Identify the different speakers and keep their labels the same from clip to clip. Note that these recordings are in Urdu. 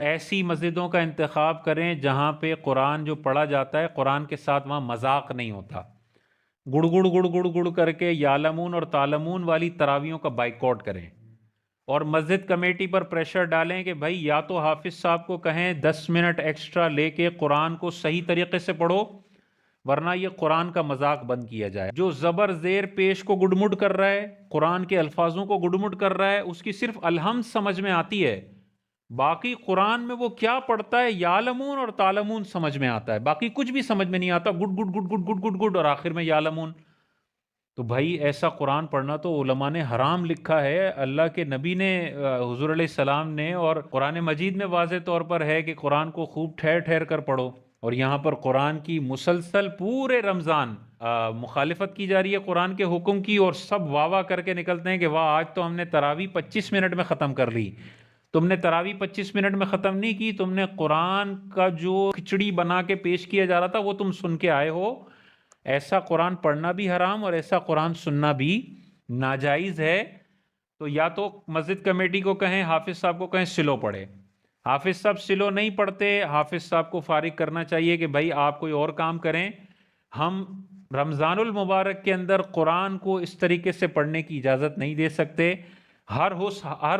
Speaker 1: ایسی مسجدوں کا انتخاب کریں جہاں پہ قرآن جو پڑھا جاتا ہے قرآن کے ساتھ وہاں مذاق نہیں ہوتا، گڑ گڑ گڑ گڑ گڑ کر کے یعلمون اور تعلمون والی تراویحوں کا بائیکاٹ کریں، اور مسجد کمیٹی پر پریشر ڈالیں کہ بھائی یا تو حافظ صاحب کو کہیں 10 منٹ ایکسٹرا لے کے قرآن کو صحیح طریقے سے پڑھو، ورنہ یہ قرآن کا مذاق بند کیا جائے۔ جو زبر زیر پیش کو گڈمڈ کر رہا ہے، قرآن کے الفاظوں کو گڈمڈ کر رہا ہے، اس کی صرف الحمد سمجھ میں آتی ہے، باقی قرآن میں وہ کیا پڑھتا ہے یعلمون اور تعلمون سمجھ میں آتا ہے، باقی کچھ بھی سمجھ میں نہیں آتا، good good good good good good good اور آخر میں یعلمون۔ تو بھائی ایسا قرآن پڑھنا تو علماء نے حرام لکھا ہے، اللہ کے نبی نے حضور علیہ السلام نے، اور قرآن مجید میں واضح طور پر ہے کہ قرآن کو خوب ٹھہر ٹھہر کر پڑھو، اور یہاں پر قرآن کی مسلسل پورے رمضان مخالفت کی جا رہی ہے قرآن کے حکم کی، اور سب واہ واہ کر کے نکلتے ہیں کہ واہ آج تو ہم نے تراویح 25 منٹ میں ختم کر لی۔ تم نے تراویح 25 منٹ میں ختم نہیں کی، تم نے قرآن کا جو کھچڑی بنا کے پیش کیا جا رہا تھا وہ تم سن کے آئے ہو۔ ایسا قرآن پڑھنا بھی حرام اور ایسا قرآن سننا بھی ناجائز ہے۔ تو یا تو مسجد کمیٹی کو کہیں، حافظ صاحب کو کہیں سلو پڑھے، حافظ صاحب سلو نہیں پڑھتے، حافظ صاحب کو فارغ کرنا چاہیے کہ بھائی آپ کوئی اور کام کریں، ہم رمضان المبارک کے اندر قرآن کو اس طریقے سے پڑھنے کی اجازت نہیں دے سکتے۔ ہر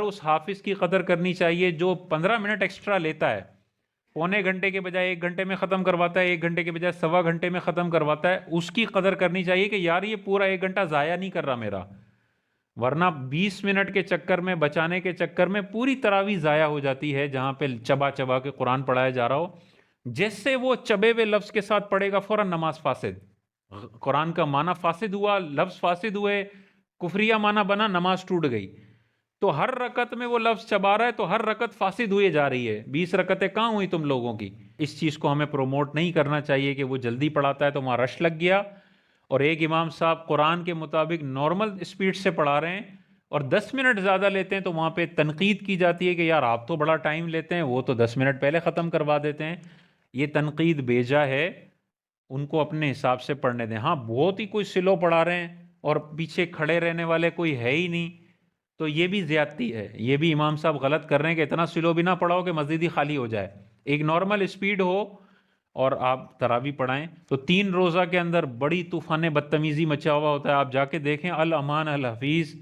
Speaker 1: اس حافظ کی قدر کرنی چاہیے جو 15 منٹ ایکسٹرا لیتا ہے، پونے گھنٹے کے بجائے 1 گھنٹے میں ختم کرواتا ہے، 1 گھنٹے کے بجائے 1.25 گھنٹے میں ختم کرواتا ہے، اس کی قدر کرنی چاہیے کہ یار یہ پورا 1 گھنٹہ ضائع نہیں کر رہا میرا، ورنہ 20 منٹ کے چکر میں بچانے کے چکر میں پوری تراویح ضائع ہو جاتی ہے جہاں پہ چبا چبا کے قرآن پڑھایا جا رہا ہو۔ جیسے وہ چبے ہوئے لفظ کے ساتھ پڑھے گا فوراً نماز فاسد، قرآن کا معنی فاسد ہوا، لفظ فاسد ہوئے، کفریہ معنی بنا، نماز ٹوٹ گئی۔ تو ہر رکعت میں وہ لفظ چبا رہا ہے تو ہر رکعت فاسد ہوئے جا رہی ہے، 20 رکعتیں کہاں ہوئی تم لوگوں کی؟ اس چیز کو ہمیں پروموٹ نہیں کرنا چاہیے کہ وہ جلدی پڑھاتا ہے تو وہاں رش لگ گیا، اور ایک امام صاحب قرآن کے مطابق نارمل اسپیڈ سے پڑھا رہے ہیں اور 10 منٹ زیادہ لیتے ہیں تو وہاں پہ تنقید کی جاتی ہے کہ یار آپ تو بڑا ٹائم لیتے ہیں، وہ تو 10 منٹ پہلے ختم کروا دیتے ہیں۔ یہ تنقید بیجا ہے، ان کو اپنے حساب سے پڑھنے دیں۔ ہاں بہت ہی کوئی سلو پڑھا رہے ہیں اور پیچھے کھڑے رہنے والے کوئی ہے ہی نہیں تو یہ بھی زیادتی ہے، یہ بھی امام صاحب غلط کر رہے ہیں کہ اتنا سلو بھی نہ پڑھاؤ کہ مسجد ہی خالی ہو جائے، ایک نارمل اسپیڈ ہو اور آپ تراویح پڑھائیں۔ تو 3 روزہ کے اندر بڑی طوفان بدتمیزی مچا ہوا ہوتا ہے، آپ جا کے دیکھیں الامان الحفیظ،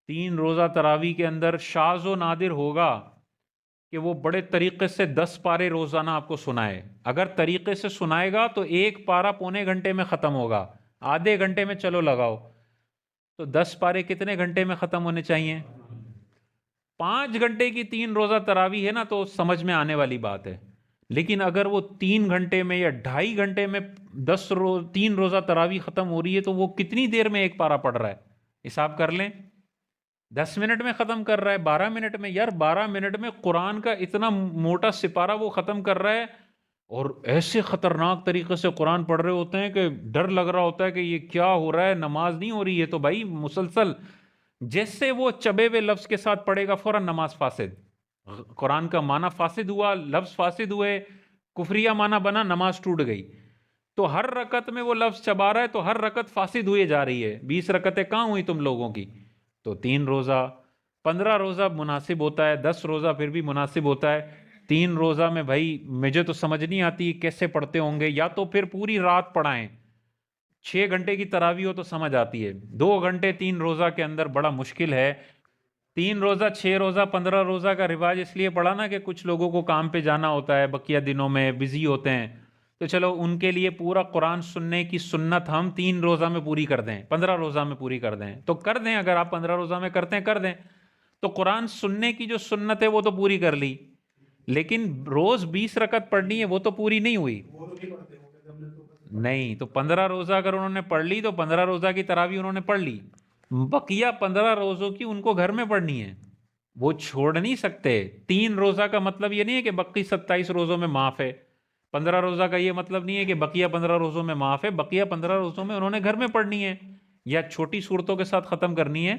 Speaker 1: 3 روزہ تراویح کے اندر شاذ و نادر ہوگا کہ وہ بڑے طریقے سے 10 پارے روزانہ آپ کو سنائے۔ اگر طریقے سے سنائے گا تو ایک پارا پونے گھنٹے میں ختم ہوگا، آدھے گھنٹے میں چلو لگاؤ، تو 10 پارے کتنے گھنٹے میں ختم ہونے چاہیے؟ 5 گھنٹے کی 3 روزہ تراویح ہے نا تو سمجھ میں آنے والی بات ہے، لیکن اگر وہ 3 گھنٹے میں یا 2.5 گھنٹے میں 3 روزہ تراویح ختم ہو رہی ہے تو وہ کتنی دیر میں ایک پارا پڑھ رہا ہے؟ حساب کر لیں، 10 منٹ میں ختم کر رہا ہے، 12 منٹ میں، یار 12 منٹ میں قرآن کا اتنا موٹا سپارہ وہ ختم کر رہا ہے، اور ایسے خطرناک طریقے سے قرآن پڑھ رہے ہوتے ہیں کہ ڈر لگ رہا ہوتا ہے کہ یہ کیا ہو رہا ہے، نماز نہیں ہو رہی ہے۔ تو بھائی مسلسل جیسے وہ چبے ہوئے لفظ کے ساتھ پڑھے گا فوراً نماز فاسد، قرآن کا معنی فاسد ہوا، لفظ فاسد ہوئے، کفریہ معنی بنا، نماز ٹوٹ گئی۔ تو ہر رکعت میں وہ لفظ چبا رہا ہے تو ہر رکعت فاسد ہوئے جا رہی ہے، 20 رکعتیں کہاں ہوئی تم لوگوں کی؟ تو 3 روزہ، 15 روزہ مناسب ہوتا ہے، 10 روزہ پھر بھی مناسب ہوتا ہے، 3 روزہ میں بھائی مجھے تو سمجھ نہیں آتی کیسے پڑھتے ہوں گے، یا تو پھر پوری رات پڑھائیں، 6 گھنٹے کی تراویح ہو تو سمجھ آتی ہے، 2 گھنٹے 3 روزہ کے اندر بڑا مشکل ہے۔ 3 روزہ، 6 روزہ، 15 روزہ کا رواج اس لیے پڑا نا کہ کچھ لوگوں کو کام پہ جانا ہوتا ہے، بقیہ دنوں میں بزی ہوتے ہیں، تو چلو ان کے لیے پورا قرآن سننے کی سنت ہم 3 روزہ میں پوری کر دیں، 15 روزہ میں پوری کر دیں تو کر دیں، اگر آپ 15 روزہ میں کرتے ہیں کر دیں، تو قرآن سننے کی جو سنت ہے وہ تو پوری کر لی، لیکن روز 20 رکعت پڑھنی ہے وہ تو پوری نہیں ہوئی۔ نہیں تو 15 روزہ اگر انہوں نے پڑھ لی تو 15 روزہ کی تراویح انہوں نے پڑھ لی، بقیہ 15 روزوں کی ان کو گھر میں پڑھنی ہے، وہ چھوڑ نہیں سکتے۔ 3 روزہ کا مطلب یہ نہیں ہے کہ بقی 27 روزوں میں معاف ہے، 15 روزہ کا یہ مطلب نہیں ہے کہ بقیہ 15 روزوں میں معاف ہے، بقیہ 15 روزوں میں انہوں نے گھر میں پڑھنی ہے یا چھوٹی صورتوں کے ساتھ ختم کرنی ہے۔